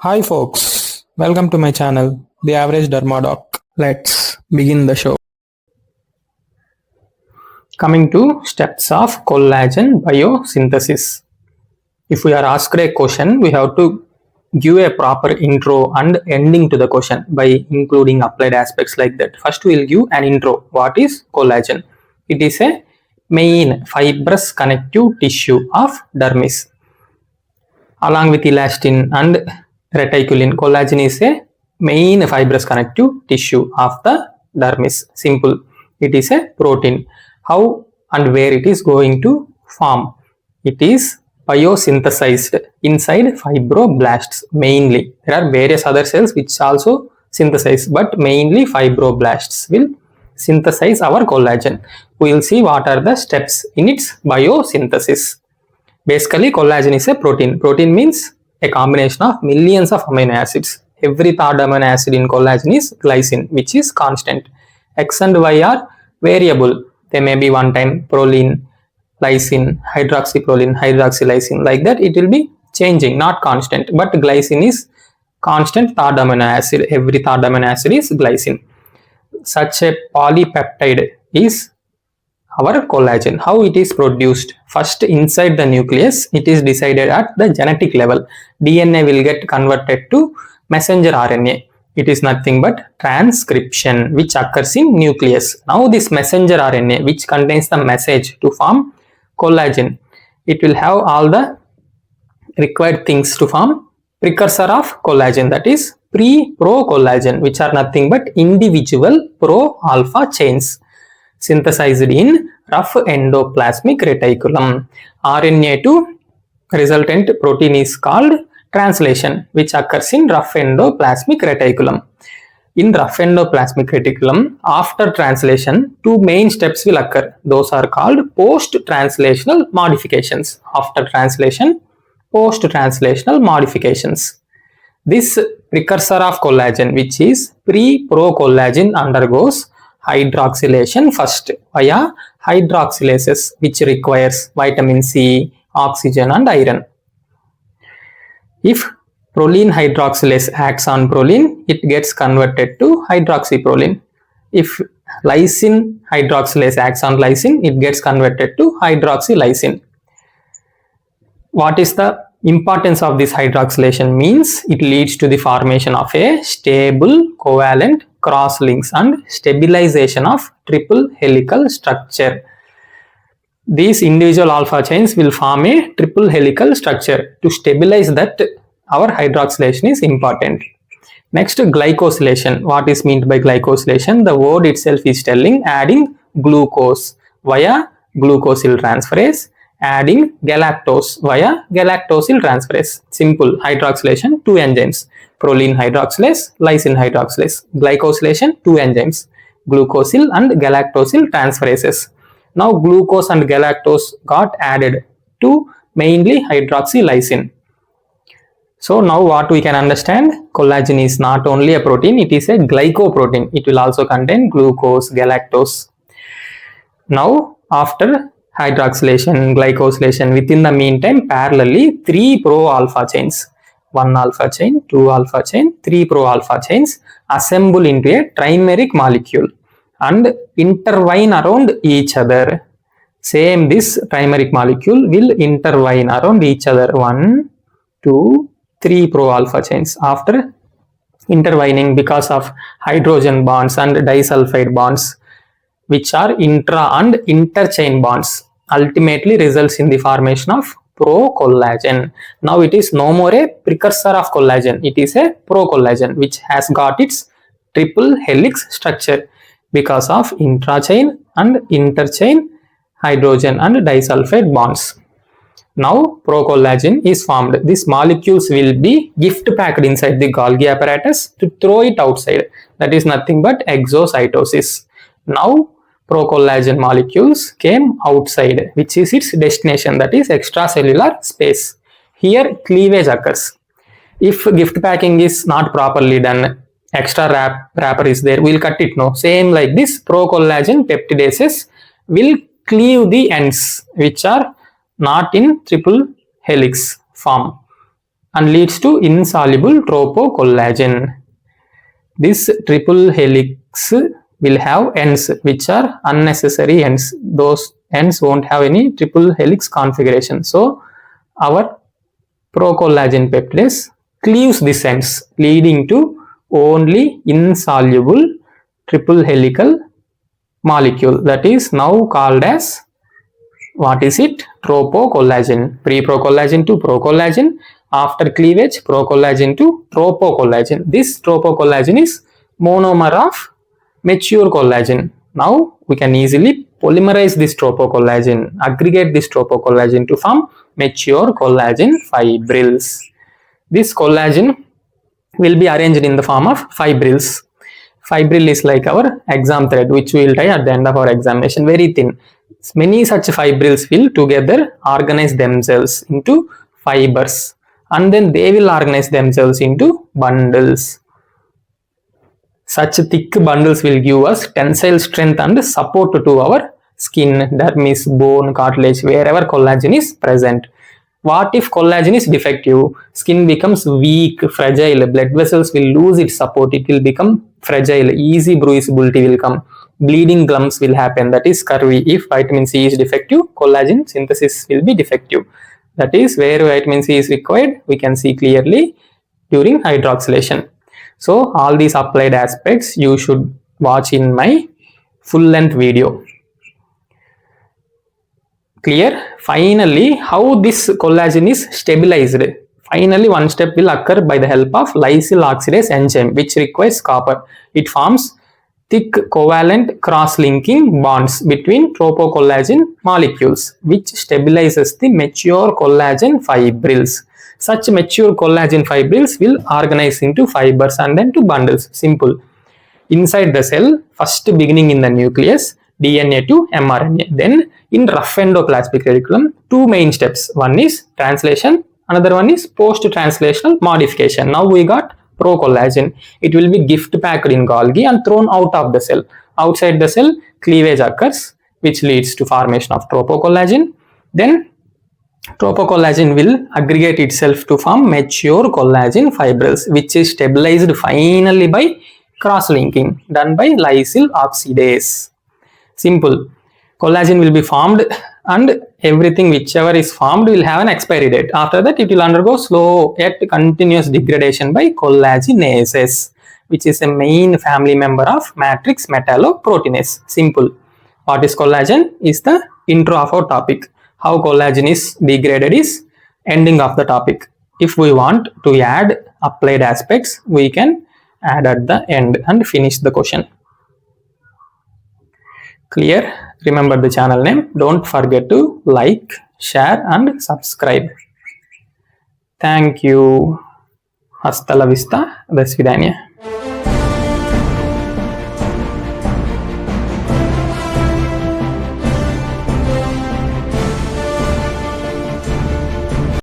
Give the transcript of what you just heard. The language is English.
Hi folks, welcome to my channel, The Average Dermadoc. Let's begin the show. Coming to steps of collagen biosynthesis. If we are asked a question, we have to give a proper intro and ending to the question by including applied aspects like that. First we will give an intro. What is collagen? It is a main fibrous connective tissue of dermis. Along with elastin and reticulin, collagen is a main fibrous connective tissue of the dermis. Simple. It is a protein. How and where it is going to form? It is biosynthesized inside fibroblasts mainly. There are various other cells which also synthesize, but mainly fibroblasts will synthesize our collagen. We will see what are the steps in its biosynthesis. Basically, collagen is a protein. Protein means a combination of millions of amino acids. Every third amino acid in collagen is glycine, which is constant. X and Y are variable. They may be one time proline, lysine, hydroxyproline, hydroxylysine. Like that, it will be changing, not constant. But glycine is constant third amino acid. Every third amino acid is glycine. Such a polypeptide is our collagen. How it is produced? First, inside the nucleus, it is decided at the genetic level. DNA will get converted to messenger RNA. It is nothing but transcription which occurs in nucleus. Now this messenger RNA which contains the message to form collagen, it will have all the required things to form precursor of collagen, that is pre-procollagen, which are nothing but individual pro-alpha chains synthesized in rough endoplasmic reticulum. RNA to resultant protein is called translation, which occurs in rough endoplasmic reticulum. In rough endoplasmic reticulum, after translation, two main steps will occur. Those are called post-translational modifications. After translation, post-translational modifications. This precursor of collagen, which is pre-procollagen, undergoes hydroxylation first via hydroxylases, which requires vitamin C, oxygen and iron. If proline hydroxylase acts on proline, it gets converted to hydroxyproline. If lysine hydroxylase acts on lysine, it gets converted to hydroxylysine. What is the importance of this hydroxylation? Means it leads to the formation of a stable covalent cross links and stabilization of triple helical structure. These individual alpha chains will form a triple helical structure. To stabilize that, our hydroxylation is important. Next, glycosylation. What is meant by glycosylation? The word itself is telling adding glucose via glucosyl transferase, adding galactose via galactosyl transferase. Simple. Hydroxylation, two enzymes. Proline hydroxylase, lysine hydroxylase. Glycosylation, two enzymes. Glucosyl and galactosyl transferases. Now glucose and galactose got added to mainly hydroxylysine. So now what we can understand, collagen is not only a protein, it is a glycoprotein. It will also contain glucose, galactose. Now after hydroxylation, glycosylation, within the meantime, parallelly, three pro-alpha chains, 1 alpha chain, 2 alpha chain, 3 pro-alpha chains assemble into a trimeric molecule and intertwine around each other. Same, this trimeric molecule will intertwine around each other. 1, 2, 3 pro-alpha chains. After intertwining, because of hydrogen bonds and disulfide bonds, which are intra and interchain bonds, ultimately results in the formation of procollagen. Now it is no more a precursor of collagen, it is a procollagen which has got its triple helix structure because of intrachain and interchain hydrogen and disulfide bonds. Now procollagen is formed. These molecules will be gift packed inside the Golgi apparatus to throw it outside. That is nothing but exocytosis. Now procollagen molecules came outside, which is its destination, that is extracellular space. Here cleavage occurs. If gift packing is not properly done, extra wrapper is there, we'll cut it. No, same like this, procollagen peptidases will cleave the ends which are not in triple helix form. and leads to insoluble tropocollagen. This triple helix will have ends which are unnecessary ends. Those ends won't have any triple helix configuration. So our procollagen peptidase cleaves these ends, leading to only insoluble triple helical molecule, that is now called as, what is it? Tropocollagen. Preprocollagen to procollagen, after cleavage procollagen to tropocollagen. This tropocollagen is monomer of mature collagen. Now we can easily polymerize this tropocollagen, aggregate this tropocollagen to form mature collagen fibrils. This collagen will be arranged in the form of fibrils. Fibril is like our exam thread, which we will tie at the end of our examination, very thin. Many such fibrils will together organize themselves into fibers, and then they will organize themselves into bundles. Such thick bundles will give us tensile strength and support to our skin, dermis, bone, cartilage, wherever collagen is present. What if collagen is defective? Skin becomes weak, fragile, blood vessels will lose its support, it will become fragile, easy bruisability will come, bleeding gums will happen, that is curvy. If vitamin C is defective, collagen synthesis will be defective. That is where vitamin C is required, we can see clearly during hydroxylation. So all these applied aspects you should watch in my full length video. Clear? Finally, how this collagen is stabilized. Finally, one step will occur by the help of lysyl oxidase enzyme, which requires copper. It forms thick covalent cross-linking bonds between tropocollagen molecules, which stabilizes the mature collagen fibrils. Such mature collagen fibrils will organize into fibers and then to bundles. Simple. Inside the cell, first beginning in the nucleus, DNA to mRNA. Then in rough endoplasmic reticulum, two main steps. One is translation, another one is post-translational modification. Now we got procollagen. It will be gift packed in Golgi and thrown out of the cell. Outside the cell, cleavage occurs, which leads to formation of tropocollagen. Then tropocollagen will aggregate itself to form mature collagen fibrils, which is stabilized finally by cross-linking done by lysyl oxidase. Simple. Collagen will be formed and everything whichever is formed will have an expiry date. After that, it will undergo slow yet continuous degradation by collagenases, which is a main family member of matrix metalloproteinase. Simple. What is collagen is the intro of our topic. How collagen is degraded is ending of the topic. If we want to add applied aspects, we can add at the end and finish the question. Clear? Remember the channel name. Don't forget to like, share and subscribe. Thank you. Hasta la vista. До свидания.